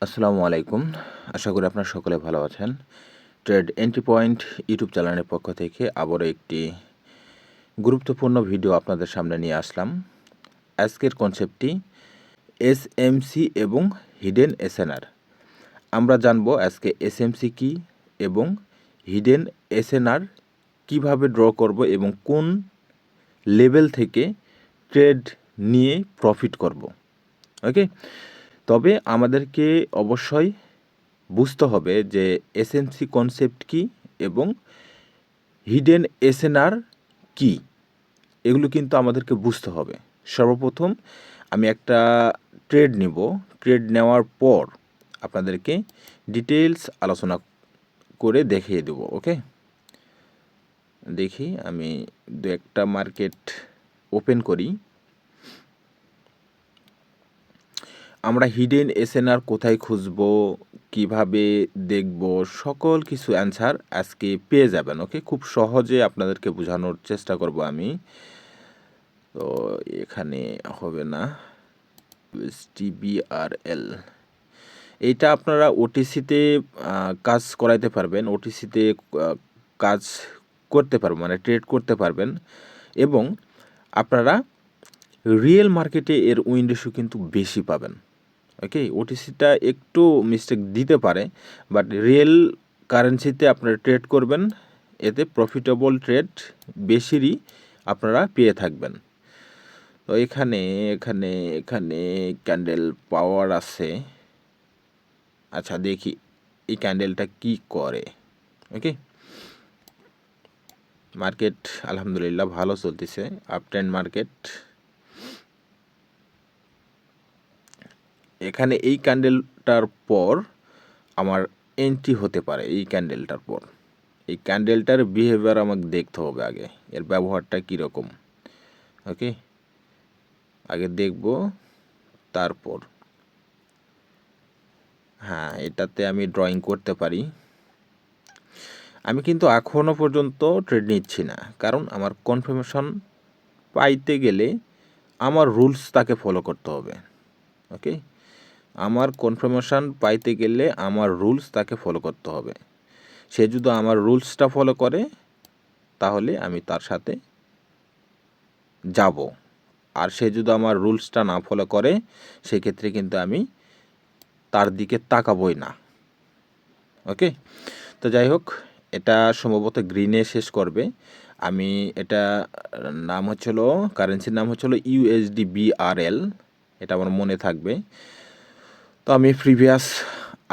আসসালামু আলাইকুম। আশা করি আপনারা সকলে ভালো আছেন। ট্রেড এন্ট্রি পয়েন্ট ইউটিউব চ্যানেলের পক্ষ থেকে আবারও একটি গুরুত্বপূর্ণ ভিডিও আপনাদের সামনে নিয়ে আসলাম। আজকের কনসেপ্টটি এসএমসি এবং হিডেন এসএনআর। আমরা জানবো আজকে এসএমসি কী এবং হিডেন এসএনআর কীভাবে ড্র করব এবং কোন লেভেল থেকে ট্রেড নিয়ে প্রফিট করব। ওকে, তবে আমাদেরকে অবশ্যই বুঝতে হবে যে এসএমসি কনসেপ্ট কী এবং হিডেন এসএনআর কী, এগুলো কিন্তু আমাদেরকে বুঝতে হবে। সর্বপ্রথম আমি একটা ট্রেড নিব, ট্রেড নেওয়ার পর আপনাদেরকে ডিটেলস আলোচনা করে দেখিয়ে দেব। ওকে, দেখি আমি দু একটা মার্কেট ওপেন করি। আমরা হিডেন এসএনআর কোথায় খুঁজব, কিভাবে দেখব, সকল কিছু অ্যান্সার আজকে পেয়ে যাবেন। ওকে, খুব সহজে আপনাদেরকে বোঝানোর চেষ্টা করব আমি। তো এখানে হবে না, টিবিআরএল, এইটা আপনারা ওটিসিতে কাজ করাইতে পারবেন, ওটিসিতে কাজ করতে পারবেন, মানে ট্রেড করতে পারবেন। এবং আপনারা রিয়েল মার্কেটে এর উইন রেশিও কিন্তু বেশি পাবেন। ওকে, ওটিসিটা একটু মিস্টেক দিতে পারে, বাট রিয়েল কারেন্সিতে আপনারা ট্রেড করবেন, এতে প্রফিটেবল ট্রেড বেশিরই আপনারা পেয়ে থাকবেন। তো এখানে এখানে এখানে ক্যান্ডেল পাওয়ার আছে। আচ্ছা, দেখি এই ক্যান্ডেলটা কি করে। ওকে, মার্কেট আলহামদুলিল্লাহ ভালো চলতেছে, আপ ট্রেন্ড মার্কেট। এখানে এই ক্যান্ডেলটার পর আমার এন্ট্রি হতে পারে। এই ক্যান্ডেলটার পর এই ক্যান্ডেলটার বিহেভিয়ার আমাকে দেখতে হবে আগে, এর ব্যবহারটা কীরকম। ওকে, আগে দেখব, তারপর হ্যাঁ, এটাতে আমি ড্রয়িং করতে পারি। আমি কিন্তু এখনও পর্যন্ত ট্রেড নিচ্ছি না, কারণ আমার কনফার্মেশন পাইতে গেলে আমার রুলস তাকে ফলো করতে হবে। ওকে, আমার কনফার্মেশন পাইতে গেলে আমার রুলস তাকে ফলো করতে হবে। সে যদি আমার রুলসটা ফলো করে তাহলে আমি তার সাথে যাব, আর সে যদি আমার রুলসটা না ফলো করে সেক্ষেত্রে কিন্তু আমি তার দিকে তাকাবই না। ওকে, তো যাই হোক, এটা সম্ভবত গ্রিনে শেষ করবে। আমি এটা নাম হচ্ছিল, কারেন্সির নাম হচ্ছিল ইউএসডি বিআরএল, এটা আমার মনে থাকবে। তো আমি প্রিভিয়াস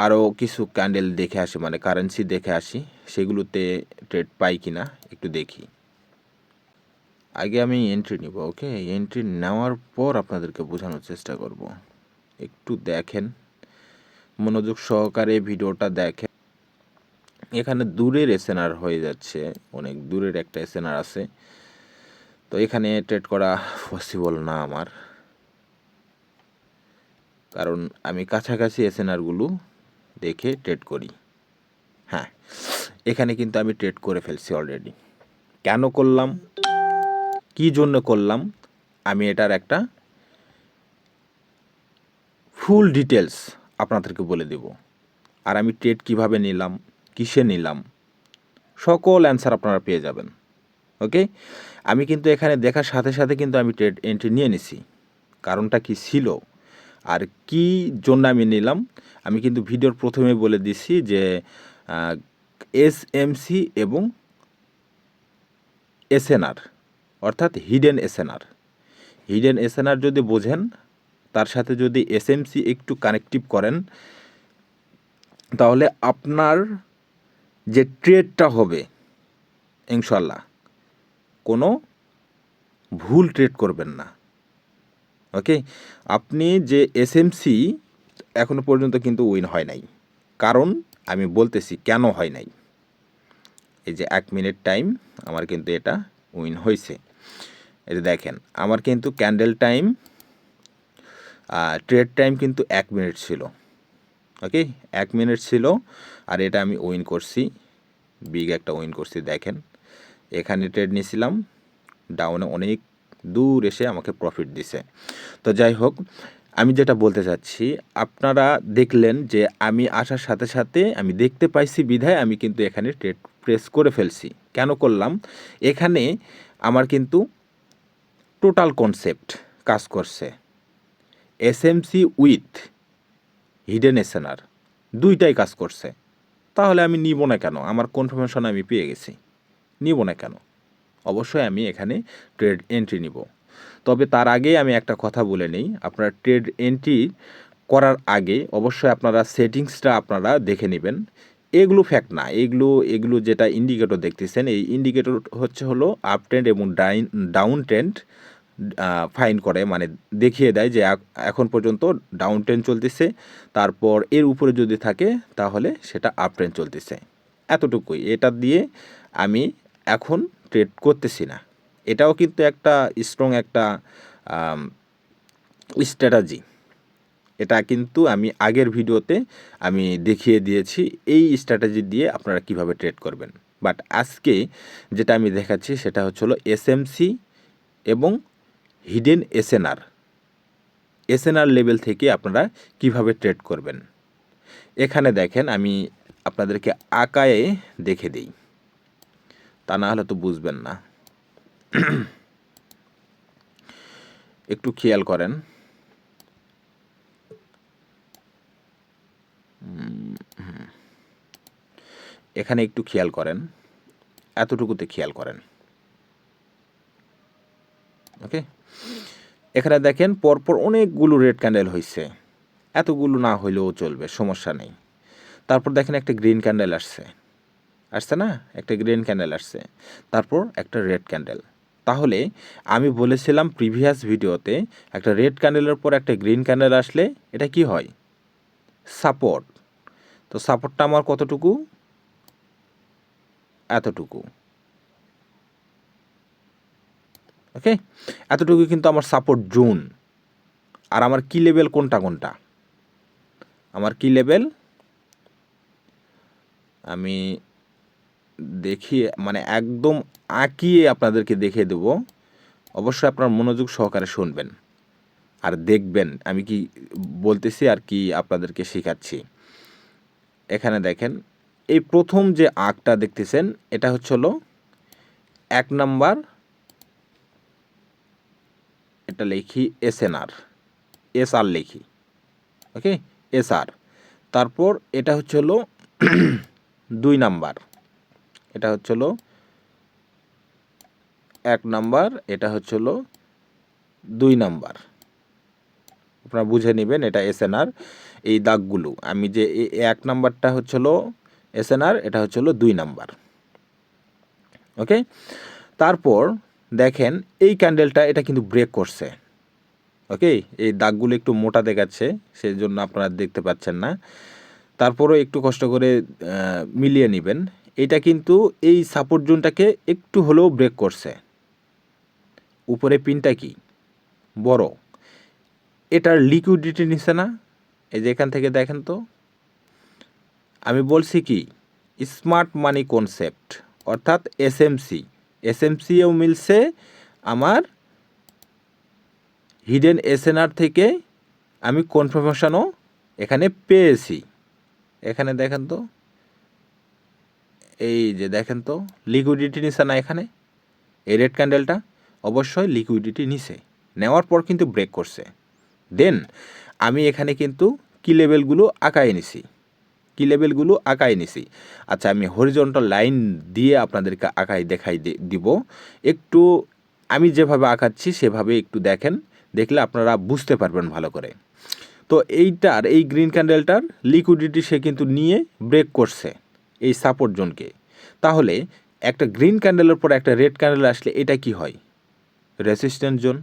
আরও কিছু ক্যান্ডেল দেখে আসি, মানে কারেন্সি দেখে আসি, সেগুলোতে ট্রেড পাই কি না একটু দেখি। আগে আমি এন্ট্রি নিব। ওকে, এন্ট্রি নেওয়ার পর আপনাদেরকে বোঝানোর চেষ্টা করব। একটু দেখেন, মনোযোগ সহকারে ভিডিওটা দেখেন। এখানে দূরের এসএনআর হয়ে যাচ্ছে, অনেক দূরের একটা এসএনআর আছে, তো এখানে ট্রেড করা পসিবল না আমার, কারণ আমি কাছাকাছি এসএনআরগুলো দেখে ট্রেড করি। হ্যাঁ, এখানে কিন্তু আমি ট্রেড করে ফেলছি অলরেডি। কেন করলাম, কী জন্য করলাম, আমি এটার একটা ফুল ডিটেলস আপনাদেরকে বলে দেব। আর আমি ট্রেড কিভাবে নিলাম, কিসে নিলাম, সকল অ্যান্সার আপনারা পেয়ে যাবেন। ওকে, আমি কিন্তু এখানে দেখার সাথে সাথে কিন্তু আমি ট্রেড এন্ট্রি নিয়ে নিছি। কারণটা কি ছিল আর কি জন্য আমি নিলাম, আমি কিন্তু ভিডিওর প্রথমে বলে দিছি যে এসএমসি এবং এসএনআর, অর্থাৎ হিডেন এসএনআর। হিডেন এসএনআর যদি বোঝেন, তার সাথে যদি এসএমসি একটু কানেক্টিভ করেন, তাহলে আপনার যে ট্রেডটা হবে ইনশাল্লাহ কোনো ভুল ট্রেড করবেন না। ওকে, আপনি যে এসএমসি এখনও পর্যন্ত কিন্তু উইন হয় নাই, কারণ আমি বলতেছি কেন হয় নাই। এই যে 1 মিনিট টাইম আমার কিন্তু এটা উইন হয়েছে। এই যে দেখেন, আমার কিন্তু ক্যান্ডেল টাইম, ট্রেড টাইম কিন্তু 1 মিনিট ছিল। ওকে, 1 মিনিট ছিল, আর এটা আমি উইন করছি, বিগ একটা উইন করছি। দেখেন, এখানে ট্রেড নিয়েছিলাম, ডাউনে অনেক দূর এসে আমাকে প্রফিট দিছে। তো যাই হোক, আমি যেটা বলতে চাচ্ছি, আপনারা দেখলেন যে আমি আসার সাথে সাথে আমি দেখতে পাইছি বিধায় আমি কিন্তু এখানে ট্রেড প্রেস করে ফেলছি। কেন করলাম? এখানে আমার কিন্তু টোটাল কনসেপ্ট কাজ করছে। এসএমসি উইথ হিডেন এসএনআর দুইটাই কাজ করছে। তাহলে আমি নিব না কেন? আমার কনফার্মেশন আমি পেয়ে গেছি, নিব না কেন? অবশ্যই আমি এখানে ট্রেড এন্ট্রি নিব। তবে তার আগে আমি একটা কথা বলে নেই, আপনারা ট্রেড এন্ট্রি করার আগে অবশ্যই আপনারা সেটিংসটা আপনারা দেখে নেবেন। এগুলো ফ্যাক্ট না, এগুলো যেটা ইন্ডিকেটর দেখতেছেন, এই ইন্ডিকেটর হলো আপ ট্রেন্ড এবং ডাউন ট্রেন্ড ফাইন করে, মানে দেখিয়ে দেয় যে এখন পর্যন্ত ডাউন ট্রেন্ড চলতেছে, তারপর এর উপরে যদি থাকে তাহলে সেটা আপ ট্রেন্ড চলতেছে। এতটুকুই, এটা দিয়ে আমি এখন ট্রেড করতেছি না। এটাও কিন্তু একটা স্ট্রং একটা স্ট্র্যাটাজি। এটা কিন্তু আমি আগের ভিডিওতে আমি দেখিয়ে দিয়েছি এই স্ট্র্যাটেজি দিয়ে আপনারা কিভাবে ট্রেড করবেন। বাট আজকে যেটা আমি দেখাচ্ছি সেটা হলো এসএমসি এবং হিডেন এসএনআর লেভেল থেকে আপনারা কিভাবে ট্রেড করবেন। এখানে দেখেন, আমি আপনাদেরকে আঁকায়ে দেখে দিই, তা না হলে তো বুঝবেন না। একটু খেয়াল করেন। এখানে একটু খেয়াল করেন, এতটুকুতে খেয়াল করেন। ওকে, এখানে দেখেন পরপর অনেকগুলো রেড ক্যান্ডেল হয়েছে, এতগুলো না হইলেও চলবে, সমস্যা নেই। তারপর দেখেন একটা গ্রিন ক্যান্ডেল আসছে না, একটা গ্রিন ক্যান্ডেল আসছে, তারপর একটা রেড ক্যান্ডেল। তাহলে আমি বলেছিলাম প্রিভিয়াস ভিডিওতে, একটা রেড ক্যান্ডেলের পর একটা গ্রিন ক্যান্ডেল আসলে এটা কি হয়? সাপোর্ট। তো সাপোর্টটা আমার কতটুকু? এতটুকু। ওকে, এতটুকু কিন্তু আমার সাপোর্ট জোন। আর আমার কি লেভেল কোনটা? আমার কি লেভেল আমি দেখিয়ে, মানে একদম আঁকিয়ে আপনাদেরকে দেখিয়ে দেব। অবশ্যই আপনার মনোযোগ সহকারে শুনবেন আর দেখবেন আমি কি বলতেছি আর কি আপনাদেরকে শেখাচ্ছি। এখানে দেখেন, এই প্রথম যে আঁকটা দেখতেছেন এটা হলো 1 নাম্বার, এটা লিখি এসআর লিখি। ওকে, এসআর। তারপর এটা হলো 2 নাম্বার, এটা হলো 1 নাম্বার, এটা হলো 2 নাম্বার। আপনারা বুঝে নেবেন এটা এসএনআর। এই দাগগুলো আমি যে 1 নাম্বারটা হলো এসএনআর, এটা হলো 2 নাম্বার। ওকে, তারপর দেখেন এই ক্যান্ডেলটা এটা কিন্তু ব্রেক করছে। ওকে, এই দাগগুলো একটু মোটা দেখাচ্ছে, সেই জন্য আপনারা দেখতে পাচ্ছেন না। তারপরও একটু কষ্ট করে মিলিয়ে নেবেন। এটা কিন্তু এই সাপোর্ট জোনটাকে একটু হলেও ব্রেক করছে। উপরে পিনটা কি বড়, এটার লিকুইডিটি নিচ্ছে না? এই যে এখান থেকে দেখেন তো, আমি বলছি কি স্মার্ট মানি কনসেপ্ট, অর্থাৎ এসএমসিও মিলছে আমার হিডেন এসএনআর থেকে, আমি কনফার্মেশনও এখানে পেয়েছি। এখানে দেখেন তো, এই যে দেখেন তো লিকুইডিটি নিছে না? এখানে এই রেড ক্যান্ডেলটা অবশ্যই লিকুইডিটি নিছে, নেওয়ার পর কিন্তু ব্রেক করছে। দেন আমি এখানে কিন্তু কি লেভেলগুলো আঁকায় নিছি। আচ্ছা, আমি হরিজন্টাল লাইন দিয়ে আপনাদেরকে আঁকায় দেখাই দিব। একটু আমি যেভাবে আঁকাচ্ছি সেভাবে একটু দেখেন, দেখলে আপনারা বুঝতে পারবেন ভালো করে। তো এই গ্রিন ক্যান্ডেলটার লিকুইডিটি সে কিন্তু নিয়ে ব্রেক করছে এই সাপোর্ট জোনকে। তাহলে একটা গ্রিন ক্যান্ডেলের পর একটা রেড ক্যান্ডেল আসলে এটা কি হয়? রেসিস্ট্যান্স জোন,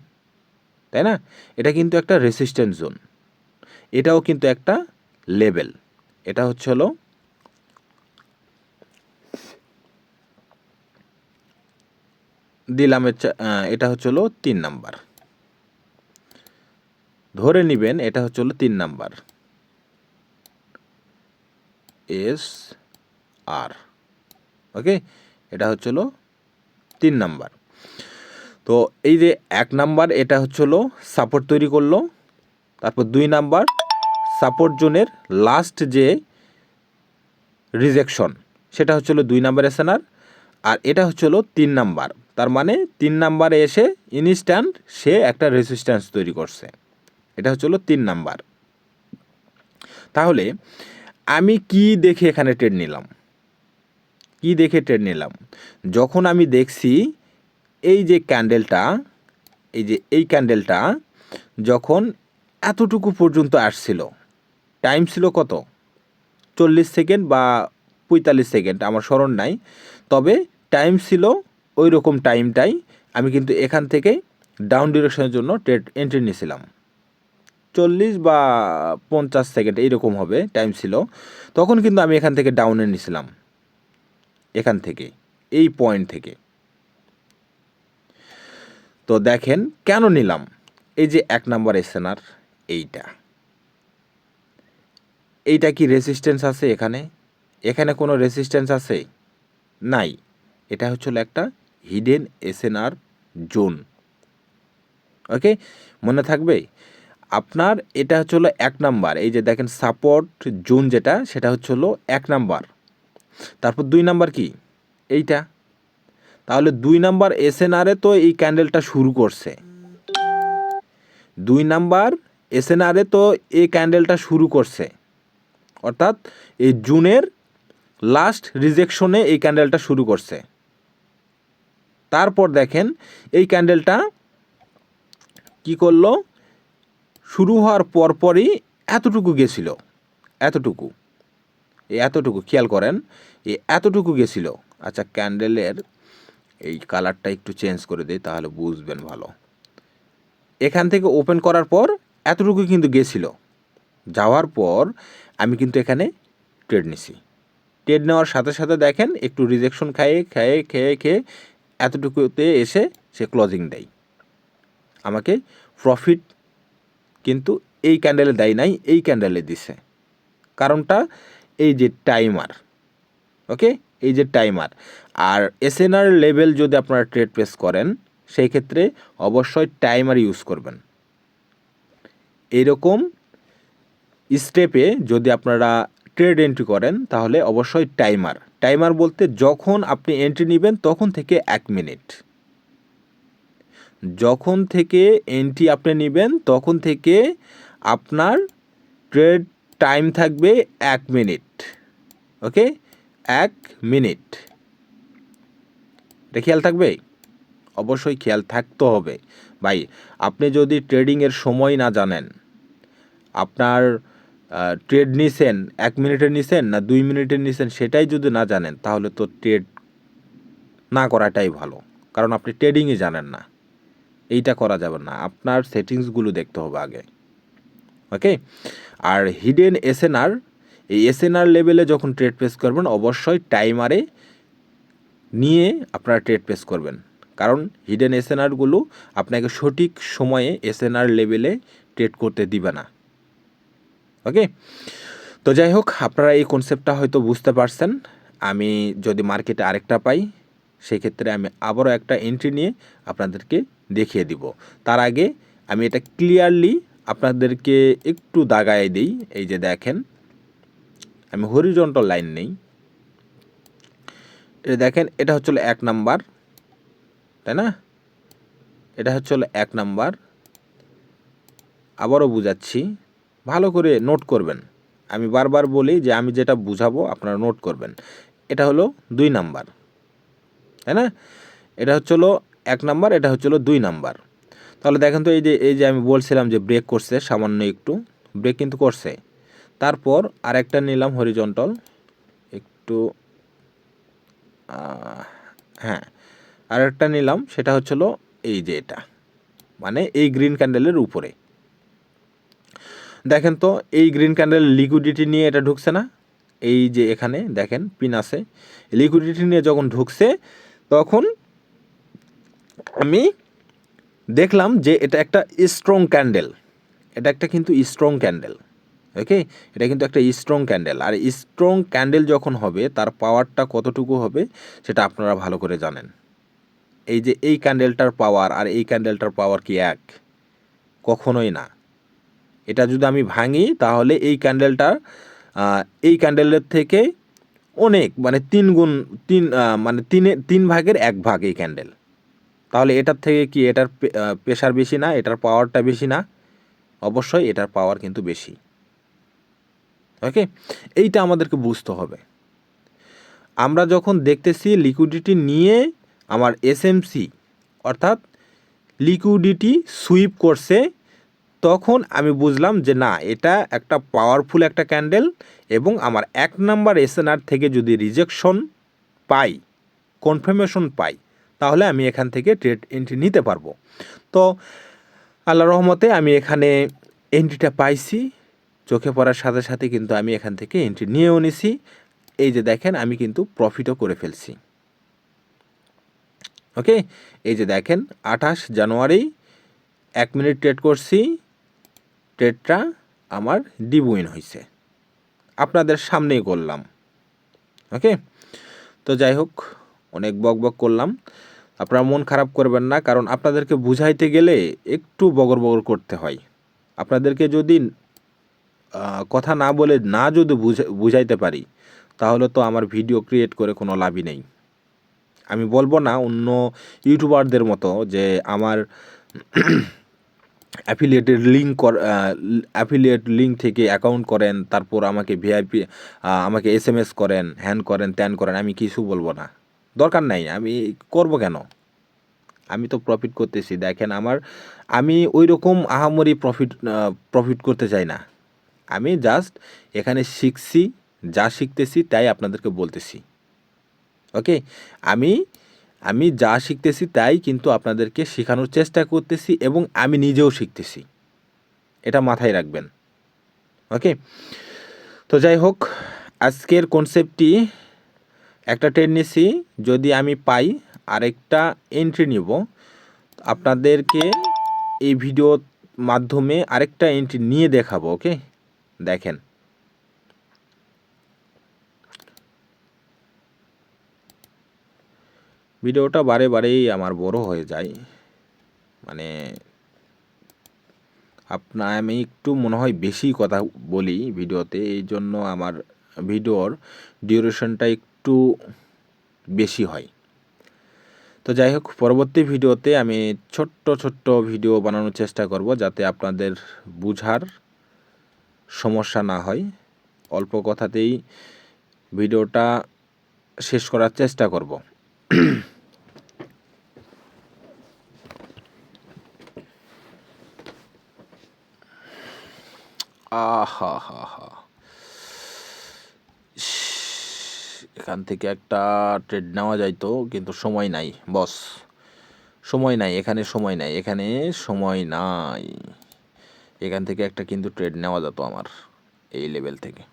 তাই না? এটা কিন্তু একটা রেসিস্ট্যান্স জোন, এটাও কিন্তু একটা লেভেল। এটা হলো দিলাম, এটা হলো 3 নাম্বার, ধরে নেবেন এটা হলো 3 নাম্বার এস আর। ওকে, এটা হলো 3 নাম্বার। তো এই যে 1 নাম্বার এটা হলো সাপোর্ট তৈরি করলো, তারপর 2 নাম্বার সাপোর্ট জোনের লাস্ট যে রিজেকশন সেটা হচ্ছিল 2 নাম্বার এসএনআর, আর এটা হচ্ছিল 3 নাম্বার। তার মানে 3 নাম্বারে এসে ইনস্ট্যান্ট সে একটা রেজিস্ট্যান্স তৈরি করছে, এটা হচ্ছিল 3 নাম্বার। তাহলে আমি কি দেখে এখানে ট্রেড নিলাম, কি দেখে ট্রেড নিলাম? যখন আমি দেখছি এই যে ক্যান্ডেলটা, এই ক্যান্ডেলটা যখন এতটুকু পর্যন্ত আসছিল, টাইম ছিল কত, 40 সেকেন্ড বা 45 সেকেন্ড, আমার স্মরণ নাই, তবে টাইম ছিল ওই রকম টাইমটাই। আমি কিন্তু এখান থেকে ডাউন ডিরেকশনের জন্য ট্রেড এন্ট্রি নিয়েছিলাম, 40 বা 50 সেকেন্ড এইরকম হবে টাইম ছিল। তখন কিন্তু আমি এখান থেকে ডাউনে নিয়েছিলাম, এখান থেকে এই পয়েন্ট থেকে। তো দেখেন কেন নিলাম, এই যে 1 নাম্বার এসএনআর, এইটা কি রেজিস্ট্যান্স আছে এখানে? এখানে কোনো রেজিস্ট্যান্স আছে? নাই। এটা হচ্ছিল একটা হিডেন এসএনআর জোন। ওকে, মনে থাকবে আপনার? এটা হচ্ছিল 1 নাম্বার। এই যে দেখেন সাপোর্ট জোন যেটা, সেটা হচ্ছিল 1 নাম্বার। তারপর 2 নাম্বার কি, এইটা। তাহলে 2 নাম্বার এসএনআরে তো এই ক্যান্ডেলটা শুরু করছে, 2 নাম্বার এসএনআরে তো এই ক্যান্ডেলটা শুরু করছে, অর্থাৎ এই জুনের লাস্ট রিজেকশনে এই ক্যান্ডেলটা শুরু করছে। তারপর দেখেন এই ক্যান্ডেলটা কি করলো, শুরু হওয়ার পরপরই এতটুকু গেছিল, এতটুকু খেয়াল করেন, এতটুকু গেছিল। আচ্ছা, ক্যান্ডেলের এই কালারটা একটু চেঞ্জ করে দিই, তাহলে বুঝবেন ভালো। এখান থেকে ওপেন করার পর এতটুকু কিন্তু গেছিল, যাওয়ার পর আমি কিন্তু এখানে ট্রেড নিছি। ট্রেড নেওয়ার সাথে সাথে দেখেন একটু রিজেকশন খেয়ে এতটুকুতে এসে সে ক্লোজিং দেয়। আমাকে প্রফিট কিন্তু এই ক্যান্ডেলে দেয় নাই, এই ক্যান্ডেলে দিছে। কারণটা এই যে টাইমার, ওকে, এই যে টাইমার। আর এসএনআর লেভেল যদি আপনারা ট্রেড প্লেস করেন, সেই ক্ষেত্রে অবশ্যই টাইমার ইউজ করবেন। এইরকম স্টেপে যদি আপনারা ট্রেড এন্ট্রি করেন, তাহলে অবশ্যই টাইমার বলতে যখন আপনি এন্ট্রি নেবেন তখন থেকে 1 মিনিট, যখন থেকে এন্ট্রি আপনি নেবেন তখন থেকে আপনার ট্রেড টাইম থাকবে 1 মিনিট। ওকে, 1 মিনিট, এটা খেয়াল থাকবে, অবশ্যই খেয়াল থাকতে হবে ভাই। আপনি যদি ট্রেডিংয়ের সময় না জানেন, আপনার ট্রেড নিছেন 1 মিনিটের নিছেন না 2 মিনিটের নিছেন, সেটাই যদি না জানেন, তাহলে তো ট্রেড না করাটাই ভালো, কারণ আপনি ট্রেডিংই জানেন না। এইটা করা যাবে না, আপনার সেটিংসগুলো দেখতে হবে আগে। ওকে, আর হিডেন এসএনআর, এই এসএনআর লেভেলে যখন ট্রেড প্লেস করবেন, অবশ্যই টাইমারে নিয়ে আপনারা ট্রেড প্লেস করবেন, কারণ হিডেন এসএনআরগুলো আপনাকে সঠিক সময়ে এসএনআর লেভেলে ট্রেড করতে দিবে না। ওকে, তো যাই হোক, আপনারা এই কনসেপ্টটা হয়তো বুঝতে পারছেন। আমি যদি মার্কেটে আরেকটা পাই, সেক্ষেত্রে আমি আবারও একটা এন্ট্রি নিয়ে আপনাদেরকে দেখিয়ে দিব। তার আগে আমি এটা ক্লিয়ারলি আপনাদেরকে একটু দাগায় দিই। এই যে দেখেন, আমি হরিজন্টাল লাইন নেই, এটা দেখেন, এটা হচ্ছিল 1 নাম্বার, তাই না? এটা হচ্ছিল 1 নাম্বার। আবারও বুঝাচ্ছি, ভালো করে নোট করবেন। আমি বারবার বলি যে আমি যেটা বুঝাবো আপনারা নোট করবেন। এটা হলো 2 নাম্বার, তাই না? এটা হচ্ছিল 1 নাম্বার, এটা হচ্ছিল 2 নাম্বার। তাহলে দেখেন তো, এই যে আমি বলছিলাম যে ব্রেক করছে, সামান্য একটু ব্রেক কিন্তু করছে। তারপর আরেকটা নিলাম হরিজন্টাল, একটু হ্যাঁ, আরেকটা নিলাম, সেটা হচ্ছিল এই যে এটা, মানে এই গ্রিন ক্যান্ডেলের উপরে। দেখেন তো, এই গ্রিন ক্যান্ডেল লিকুইডিটি নিয়ে এটা ঢুকছে না? এই যে এখানে দেখেন পিন আছে, লিকুইডিটি নিয়ে যখন ঢুকছে, তখন আমি দেখলাম যে এটা একটা স্ট্রং ক্যান্ডেল, এটা একটা কিন্তু স্ট্রং ক্যান্ডেল। ওকে, এটা কিন্তু একটা স্ট্রং ক্যান্ডেল। আর স্ট্রং ক্যান্ডেল যখন হবে, তার পাওয়ারটা কতটুকু হবে সেটা আপনারা ভালো করে জানেন। এই যে এই ক্যান্ডেলটার পাওয়ার আর এই ক্যান্ডেলটার পাওয়ার কি এক? কখনোই না। এটা যদি আমি ভাঙি তাহলে এই ক্যান্ডেলটা এই ক্যান্ডেলের থেকে অনেক মানে 3 গুণ মানে 3 ভাগের 1 ভাগ এই ক্যান্ডেল। তাহলে এটার থেকে কি এটার প্রেশার বেশি না, এটার পাওয়ারটা বেশি না? অবশ্যই এটার পাওয়ার কিন্তু বেশি। ওকে, এইটা আমাদেরকে বুঝতে হবে। আমরা যখন দেখতেছি লিকুইডিটি নিয়ে আমার এসএমসি অর্থাৎ লিকুইডিটি সুইপ করছে, তখন আমি বুঝলাম যে না, এটা একটা পাওয়ারফুল একটা ক্যান্ডেল এবং আমার 1 নাম্বার এসএনআর থেকে যদি রিজেকশন পাই, কনফার্মেশন পাই, তাহলে আমি এখান থেকে ট্রেড এন্ট্রি নিতে পারবো। তো আল্লাহর রহমতে আমি এখানে এন্ট্রিটা পাইছি। চোখে পড়ার সাথে সাথে কিন্তু আমি এখান থেকে এন্ট্রি নিয়েও নিছি। এই যে দেখেন, আমি কিন্তু প্রফিটও করে ফেলছি। ওকে, এই যে দেখেন 28 জানুয়ারি 1 মিনিট ট্রেড করছি, ট্রেডটা আমার ডিপ উইন হয়েছে, আপনাদের সামনেই করলাম। ওকে, তো যাই হোক, অনেক বক করলাম, আপনারা মন খারাপ করবেন না, কারণ আপনাদেরকে বুঝাইতে গেলে একটু বগর করতে হয়। আপনাদেরকে যদি কথা না বলে না যদি বুঝাইতে পারি, তাহলে তো আমার ভিডিও ক্রিয়েট করে কোনো লাভই নেই। আমি বলবো না অন্য ইউটিউবারদের মতো যে আমার অ্যাফিলিয়েট লিঙ্ক থেকে অ্যাকাউন্ট করেন, তারপর আমাকে ভিআইপি আমাকে এসএমএস করেন, হ্যান করেন, ত্যান করেন। আমি কিছু বলবো না, দরকার নাই, আমি করব কেন? আমি তো প্রফিট করতেছি। দেখেন আমি ওই রকম আহামরি প্রফিট করতে চাই না। আমি জাস্ট এখানে শিখছি, যা শিখতেছি তাই আপনাদেরকে বলতেছি। ওকে, আমি যা শিখতেছি তাই কিন্তু আপনাদেরকে শেখানোর চেষ্টা করতেছি এবং আমি নিজেও শিখতেছি, এটা মাথায় রাখবেন। ওকে, তো যাই হোক, আজকের কনসেপ্টটি একটা ট্রেড নিছি, যদি আমি পাই আরেকটা এন্ট্রি নিব। আপনাদেরকে এই ভিডিওর মাধ্যমে আরেকটা এন্ট্রি নিয়ে দেখাবো। ওকে, দেখেন ভিডিওটা বারেই আমার বড় হয়ে যায়, মানে আমি একটু মনে হয় বেশি কথা বলি ভিডিওতে, এই জন্য আমার ভিডিওর ডিউরেশনটা একটু বেশি হয়। তো যাই হোক, পরবর্তী ভিডিওতে আমি ছোট্ট ভিডিও বানানোর চেষ্টা করব, যাতে আপনাদের বুঝার সমস্যা না হয়। অল্প কথাতেই ভিডিওটা শেষ করার চেষ্টা করব। আহা হা হা, এখান থেকে একটা ট্রেড নেওয়া যাইতো, কিন্তু সময় নাই বস, সময় নাই, এখানে সময় নাই, এখান থেকে একটা কিন্তু ট্রেড নেওয়া যেত আমার এই লেভেল থেকে।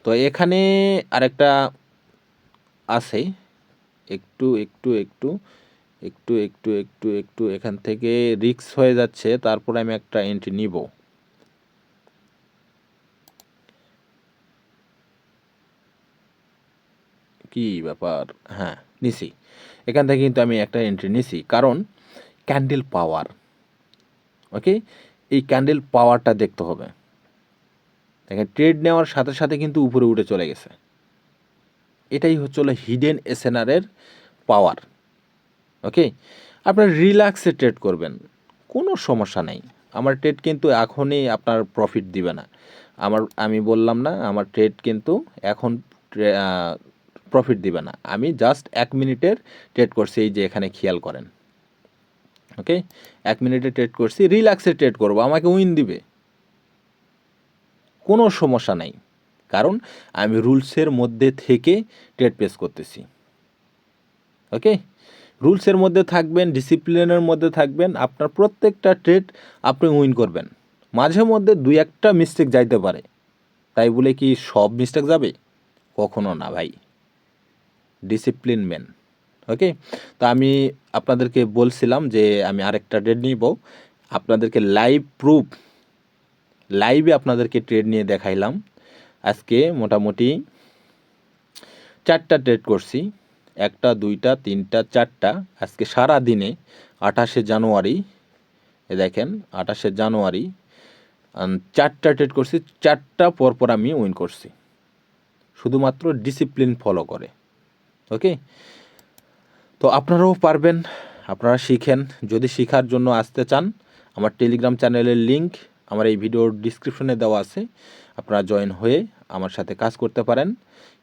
তো এখানে আরেকটা আছে, একটু এখান থেকে রিস্ক হয়ে যাচ্ছে, তারপরে আমি একটা এন্ট্রি নিব। কি ব্যাপার? হ্যাঁ, নিছি, এখান থেকে কিন্তু আমি একটা এন্ট্রি নিছি, কারণ ক্যান্ডেল পাওয়ার। ওকে, এই ক্যান্ডেল পাওয়ারটা দেখতে হবে। দেখেন, ট্রেড নেওয়ার সাথে সাথে কিন্তু উপরে উঠে চলে গেছে। এটাই হচ্ছে হিডেন এসএনআরের পাওয়ার। ওকে, আপনারা রিল্যাক্সে ট্রেড করবেন, কোনো সমস্যা নেই। আমার ট্রেড কিন্তু এখনই আপনার প্রফিট দিবে না। আমি বললাম না, আমার ট্রেড কিন্তু এখন প্রফিট দিবে না। আমি জাস্ট 1 মিনিটের ট্রেড করছি, এই যে এখানে খেয়াল করেন। ওকে, 1 মিনিটে ট্রেড করছি, রিল্যাক্সে ট্রেড করব, আমাকে উইন দিবে, কোনো সমস্যা নাই, কারণ আমি রুলসের মধ্যে থেকে ট্রেড প্লেস করতেছি। ওকে, রুলসের মধ্যে থাকবেন, ডিসিপ্লিনের মধ্যে থাকবেন, আপনার প্রত্যেকটা ট্রেড আপনি উইন করবেন। মাঝে মধ্যে 2-1টা মিস্টেক যাইতে পারে, তাই বলে কি সব মিস্টেক যাবে? কখনো না ভাই, ডিসিপ্লিন মেন। ওকে, তো আমি আপনাদেরকে বলছিলাম যে আমি আরেকটা ট্রেড নিব, আপনাদেরকে লাইভে আপনাদেরকে ট্রেড নিয়ে দেখাইলাম। আজকে মোটামুটি 4টা ট্রেড করছি, 1টা 2টা 3টা 4টা। আজকে সারা দিনে 28শে জানুয়ারি, দেখেন 28শে জানুয়ারি 4টা ট্রেড করছি, 4টা পরপর আমি উইন করছি, শুধুমাত্র ডিসিপ্লিন ফলো করে। ওকে, তো আপনারাও পারবেন, আপনারা শিখেন। যদি শেখার জন্য আসতে চান, আমার টেলিগ্রাম চ্যানেলের লিঙ্ক আমার এই ভিডিওর ডিসক্রিপশনে দেওয়া আছে, আপনারা জয়েন হয়ে আমার সাথে কাজ করতে পারেন।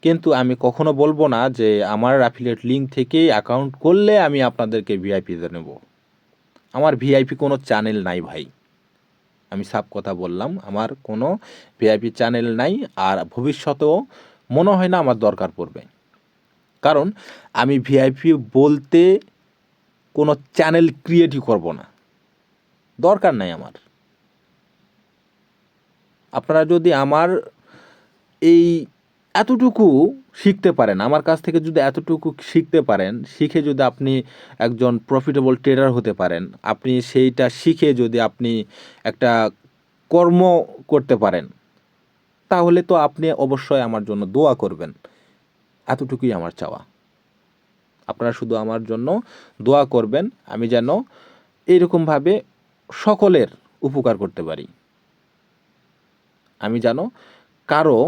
কিন্তু আমি কখনো বলবো না যে আমার অ্যাফিলিয়েট লিঙ্ক থেকেই অ্যাকাউন্ট করলে আমি আপনাদেরকে ভিআইপিতে নেব। আমার ভিআইপি কোনো চ্যানেল নাই ভাই, আমি সাফ কথা বললাম, আমার কোনো ভিআইপি চ্যানেল নাই, আর ভবিষ্যতেও মনে হয় না আমার দরকার পড়বে। কারণ আমি ভিআইপি বলতে কোনো চ্যানেল ক্রিয়েটই করব না, দরকার নাই আমার। আপনারা যদি আমার এই এতটুকু শিখতে পারেন, আমার কাছ থেকে যদি এতটুকু শিখতে পারেন, শিখে যদি আপনি একজন প্রফিটেবল ট্রেডার হতে পারেন, আপনি সেইটা শিখে যদি আপনি একটা কর্ম করতে পারেন, তাহলে তো আপনি অবশ্যই আমার জন্য দোয়া করবেন। এতটুকুই আমার চাওয়া। আপনারা শুধু আমার জন্য দোয়া করবেন, আমি যেন এইরকমভাবে সকলের উপকার করতে পারি, আমি যেন কারো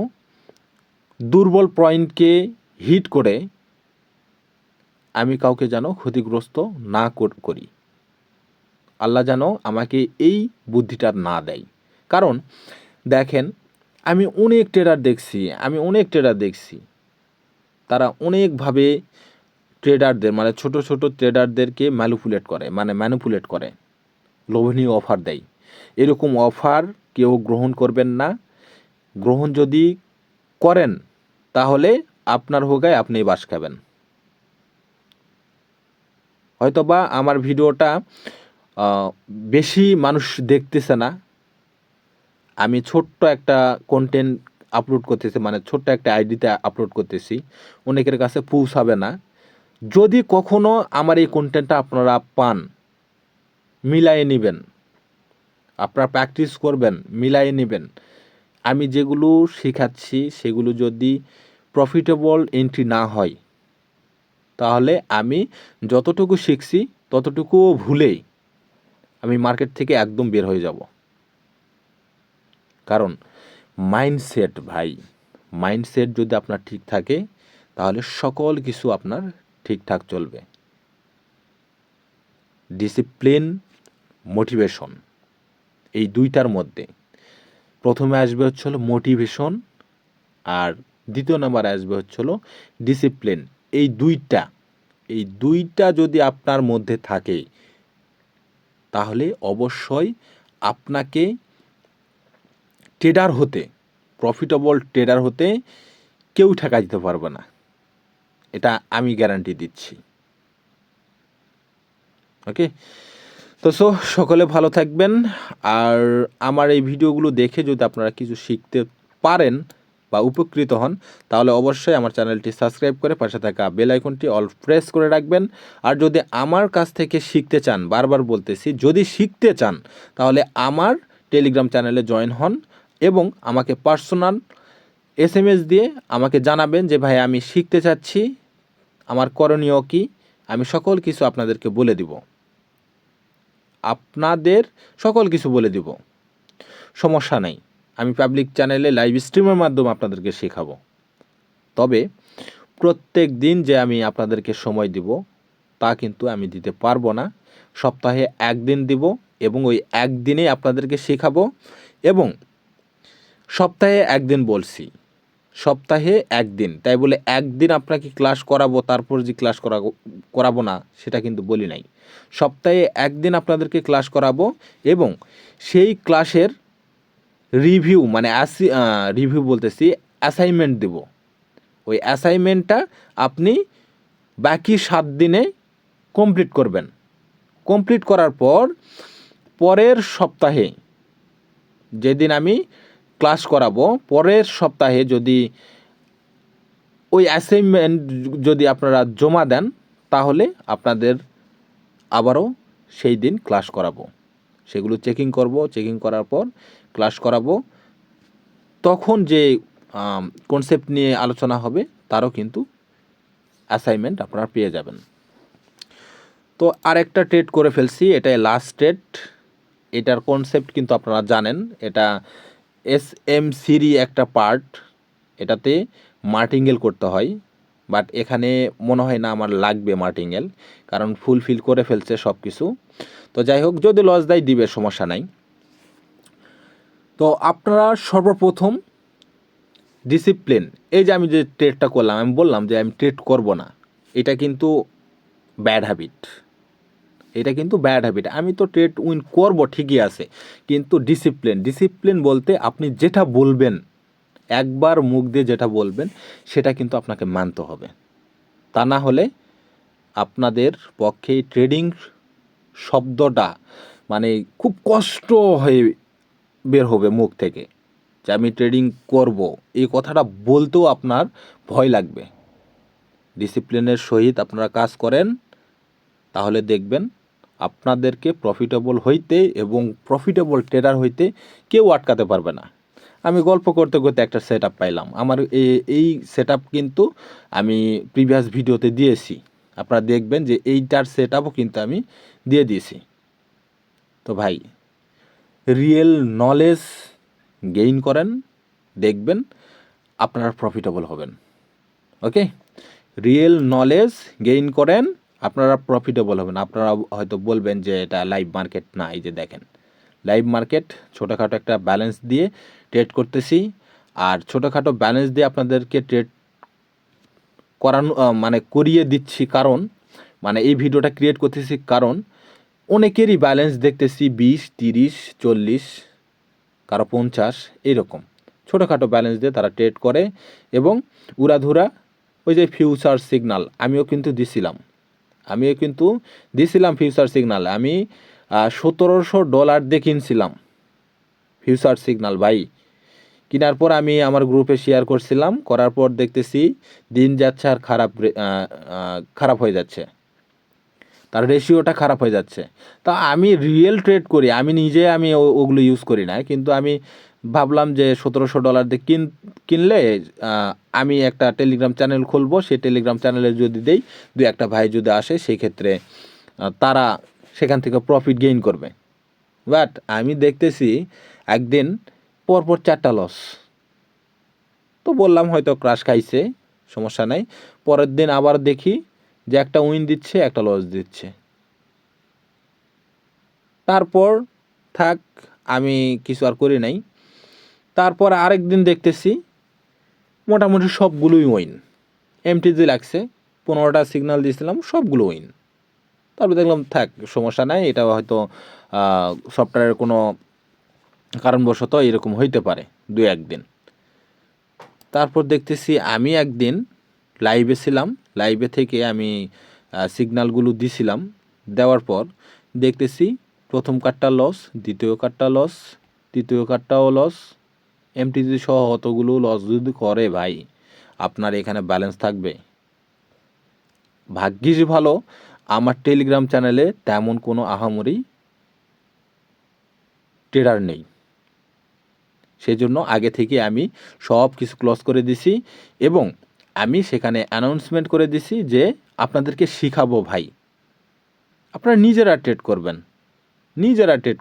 দুর্বল পয়েন্টকে হিট করে আমি কাউকে যেন ক্ষতিগ্রস্ত না করি। আল্লাহ যেন আমাকে এই বুদ্ধিটা না দেয়। কারণ দেখেন, আমি অনেক ট্রেডার দেখছি, তারা অনেকভাবে ট্রেডারদের, মানে ছোট ছোট ট্রেডারদেরকে ম্যানিপুলেট করে লোভনীয় অফার দেয়। এরকম অফার কেউ গ্রহণ করবেন না। গ্রহণ যদি করেন তাহলে আপনার হোগায় আপনি বাস খাবেন। হয়তোবা আমার ভিডিওটা বেশি মানুষ দেখতেছে না, আমি ছোট্ট একটা কন্টেন্ট আপলোড করতেছি, মানে ছোট্ট একটা আইডিতে আপলোড করতেছি, অনেকের কাছে পৌঁছাবে না। যদি কখনো আমার এই কন্টেন্টটা আপনারা পান, মিলায়ে নেবেন, আপনারা প্র্যাকটিস করবেন, মিলায়ে নেবেন। আমি যেগুলো শেখাচ্ছি সেগুলো যদি প্রফিটেবল এন্ট্রি না হয়, তাহলে আমি যতটুকু শিখছি ততটুকুও ভুলেই আমি মার্কেট থেকে একদম বের হয়ে যাব। কারণ মাইন্ডসেট ভাই, মাইন্ডসেট যদি আপনার ঠিক থাকে তাহলে সকল কিছু আপনার ঠিকঠাক চলবে। ডিসিপ্লিন, মোটিভেশন, এই দুইটার মধ্যে প্রথমে আসবে হচ্ছে হলো মোটিভেশন, আর দ্বিতীয় নাম্বার আসবে হচ্ছে হলো ডিসিপ্লিন। এই দুইটা যদি আপনার মধ্যে থাকে তাহলে অবশ্যই আপনাকে ট্রেডার হতে, প্রফিটেবল ট্রেডার হতে কেউ ঠেকা দিতে পারবে না, এটা আমি গ্যারান্টি দিচ্ছি। ওকে, তো সকলে ভালো থাকবেন। আর আমার এই ভিডিওগুলো দেখে যদি আপনারা কিছু শিখতে পারেন বা উপকৃত হন, তাহলে অবশ্যই আমার চ্যানেলটি সাবস্ক্রাইব করে পাশে থাকা বেল আইকনটি অল প্রেস করে রাখবেন। আর যদি আমার কাছ থেকে শিখতে চান, বারবার বলতেছি, যদি শিখতে চান তাহলে আমার টেলিগ্রাম চ্যানেলে জয়েন হন এবং আমাকে পার্সোনাল SMS দিয়ে আমাকে জানাবেন যে ভাই আমি শিখতে চাচ্ছি, আমার করণীয় কী, আমি সকল কিছু আপনাদেরকে বলে দিব, আপনাদের সকল কিছু বলে দিব, সমস্যা নেই। আমি পাবলিক চ্যানেলে লাইভ স্ট্রিমের মাধ্যমে আপনাদেরকে শেখাবো। তবে প্রত্যেক দিন যে আমি আপনাদেরকে সময় দিব তা কিন্তু আমি দিতে পারবো না। সপ্তাহে একদিন দিব এবং ওই একদিনেই আপনাদেরকে শেখাবো। এবং সপ্তাহে একদিন বলছি, সপ্তাহে একদিন, তাই বলে একদিন আপনাকে ক্লাস করাবো তারপর যে ক্লাস করাবো না সেটা কিন্তু বলি নাই। সপ্তাহে একদিন আপনাদেরকে ক্লাস করাবো এবং সেই ক্লাসের রিভিউ, মানে রিভিউ বলতেছি, অ্যাসাইনমেন্ট দেব। ওই অ্যাসাইনমেন্টটা আপনি বাকি 7 দিনে কমপ্লিট করবেন। কমপ্লিট করার পর পরের সপ্তাহে যেদিন আমি ক্লাস করাবো, পরের সপ্তাহে যদি ওই অ্যাসাইনমেন্ট যদি আপনারা জমা দেন তাহলে আপনাদের আবারও সেই দিন ক্লাস করাবো, সেগুলো চেকিং করব, চেকিং করার পর ক্লাস করাবো। তখন যে কনসেপ্ট নিয়ে আলোচনা হবে তারও কিন্তু অ্যাসাইনমেন্ট আপনারা পেয়ে যাবেন। তো আরেকটা ট্রেড করে ফেলছি, এটাই লাস্ট ট্রেড। এটার কনসেপ্ট কিন্তু আপনারা জানেন, এটা SMC-রই একটা পার্ট, এটাতে মার্টিঙ্গেল করতে হয়, বাট এখানে মনে হয় না আমার লাগবে মার্টিঙ্গেল, কারণ ফুলফিল করে ফেলছে সব কিছু। তো যাই হোক, যদি লস দেয় দিবে, সমস্যা নাই। তো আপনারা সর্বপ্রথম ডিসিপ্লিন, এই যে আমি যে ট্রেডটা করলাম, আমি বললাম যে আমি ট্রেড করব না, এটা কিন্তু ব্যাড হ্যাবিট, এটা কিন্তু ব্যাড হ্যাবিট। আমি তো ট্রেড উইন করব ঠিকই আছে, কিন্তু ডিসিপ্লিন বলতে আপনি যেটা বলবেন, একবার মুখ দিয়ে যেটা বলবেন সেটা কিন্তু আপনাকে মানতে হবে। তা না হলে আপনাদের পক্ষে ট্রেডিং শব্দটা মানে খুব কষ্ট হয়ে বের হবে মুখ থেকে, যে আমি ট্রেডিং করব, এই কথাটা বলতেও আপনার ভয় লাগবে। ডিসিপ্লিনের সহিত আপনারা কাজ করেন, তাহলে দেখবেন আপনাদেরকে প্রফিটেবল হইতে এবং প্রফিটেবল ট্রেডার হইতে কেউ আটকাতে পারবে না। আমি গল্প করতে করতে একটা সেট আপ পাইলাম, আমার এই সেট আপ কিন্তু আমি প্রিভিয়াস ভিডিওতে দিয়েছি, আপনারা দেখবেন যে এইটার সেট আপও কিন্তু আমি দিয়ে দিয়েছি। তো ভাই, রিয়েল নলেজ গেইন করেন, দেখবেন আপনারা প্রফিটেবল হবেন। ওকে, রিয়েল নলেজ গেইন করেন, আপনারা প্রফিটেবল হবেন। আপনারা হয়তো বলবেন যে এটা লাইভ মার্কেট না, এই যে দেখেন লাইভ মার্কেট, ছোটোখাটো একটা ব্যালেন্স দিয়ে ট্রেড করতেছি, আর ছোটোখাটো ব্যালেন্স দিয়ে আপনাদেরকে ট্রেড করানো মানে করিয়ে দিচ্ছি, কারণ মানে এই ভিডিওটা ক্রিয়েট করতেছি কারণ অনেকেরই ব্যালেন্স দেখতেছি 20, 30, 40, কারো 50, এইরকম ছোটোখাটো ব্যালেন্স দিয়ে তারা ট্রেড করে এবং উড়াধুরা ওই যে ফিউচার সিগনাল আমিও কিন্তু দিছিলাম ফিউচার সিগনাল। আমি $1700 দিয়ে কিনছিলাম ফিউচার সিগনাল ভাই। কেনার পর আমি আমার গ্রুপে শেয়ার করছিলাম, করার পর দেখতেছি দিন যাচ্ছে আর খারাপ হয়ে যাচ্ছে, তার রেশিওটা খারাপ হয়ে যাচ্ছে। তা আমি রিয়েল ট্রেড করি, আমি নিজে ওগুলো ইউজ করি না, কিন্তু আমি ভাবলাম যে $1700 দিয়ে কিনলে আমি একটা টেলিগ্রাম চ্যানেল খুলবো, সেই টেলিগ্রাম চ্যানেলে যদি দেই, দু একটা ভাই যদি আসে, সেই ক্ষেত্রে তারা সেখান থেকে প্রফিট গেইন করবে। বাট আমি দেখতেছি একদিন পরপর 4টা লস। তো বললাম হয়তো ক্রাশ খাইছে, সমস্যা নাই। পরের দিন আবার দেখি যে একটা উইন দিচ্ছে, একটা লস দিচ্ছে। তারপর থাক, আমি কিছু আর করি নাই। তারপর আরেক দিন দেখতেছি মোটামুটি সবগুলোই উইন, এমটিজি লাগছে, 15টা সিগন্যাল দিয়েছিলাম, সবগুলো উইন। তারপর দেখলাম থাক, সমস্যা নাই, এটা হয়তো সফটওয়্যারের কোনো কারণবশত এরকম হইতে পারে 2-1 দিন। তারপর দেখতেছি আমি একদিন লাইভে ছিলাম, লাইভে থেকে আমি সিগন্যালগুলো দিছিলাম, দেওয়ার পর দেখতেছি প্রথম কার্ডটা লস, দ্বিতীয় কার্ডটা লস, তৃতীয় কার্ডটাও লস, এমটিজি সহ অতগুলো লস যদি করে ভাই, আপনার এখানে ব্যালেন্স থাকবে? ভাগ্যিস ভালো আমার টেলিগ্রাম চ্যানেলে তেমন কোনো আহামরি ট্রেডার নেই, সেজন্য আগে থেকে আমি সব কিছু ক্লোজ করে দিছি এবং আমি সেখানে অ্যানাউন্সমেন্ট করে দিছি যে আপনাদেরকে শিখাবো ভাই, আপনারা নিজেরা ট্রেড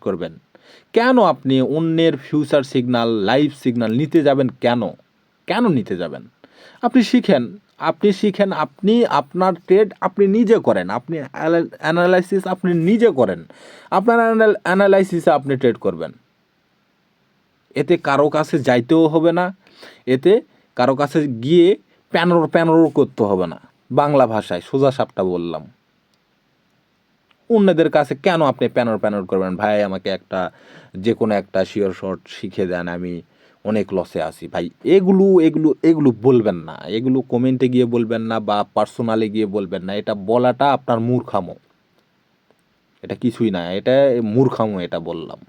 করবেন। কেন আপনি অন্যের ফিউচার সিগন্যাল, লাইভ সিগন্যাল নিতে যাবেন? কেন নিতে যাবেন? আপনি শিখেন, আপনি আপনার ট্রেড আপনি নিজে করেন, আপনি অ্যানালাইসিস আপনি নিজে করেন, আপনার অ্যানালাইসিসে আপনি ট্রেড করবেন। এতে কারো কাছে যাইতেও হবে না, এতে কারো কাছে গিয়ে প্যানর করতে হবে না। বাংলা ভাষায় সোজা সাপটা বললাম। অন্যদের কাছে কেন আপনি প্যানর করবেন? ভাই আমাকে যে কোনো একটা শিওর শর্ট শিখে দেন, আমি অনেক লসে আছি ভাই। এগুলো বলবেন না, এগুলো কমেন্টে গিয়ে বলবেন না বা পার্সোনালে গিয়ে বলবেন না। এটা বলাটা আপনার মূর্খামো, এটা কিছুই না, এটা মূর্খামো, এটা বললাম।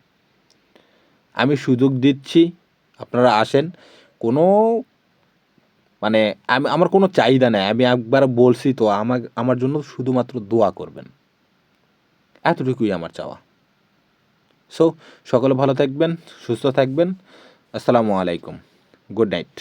আমি সুযোগ দিচ্ছি, আপনারা আসেন। কোনো মানে আমার কোনো চাহিদা নেই, আমি একবার বলছি তো, আমার জন্য শুধুমাত্র দোয়া করবেন, এতটুকুই আমার চাওয়া। সো সকলে ভালো থাকবেন, সুস্থ থাকবেন। আসসালামু আলাইকুম, গুড নাইট।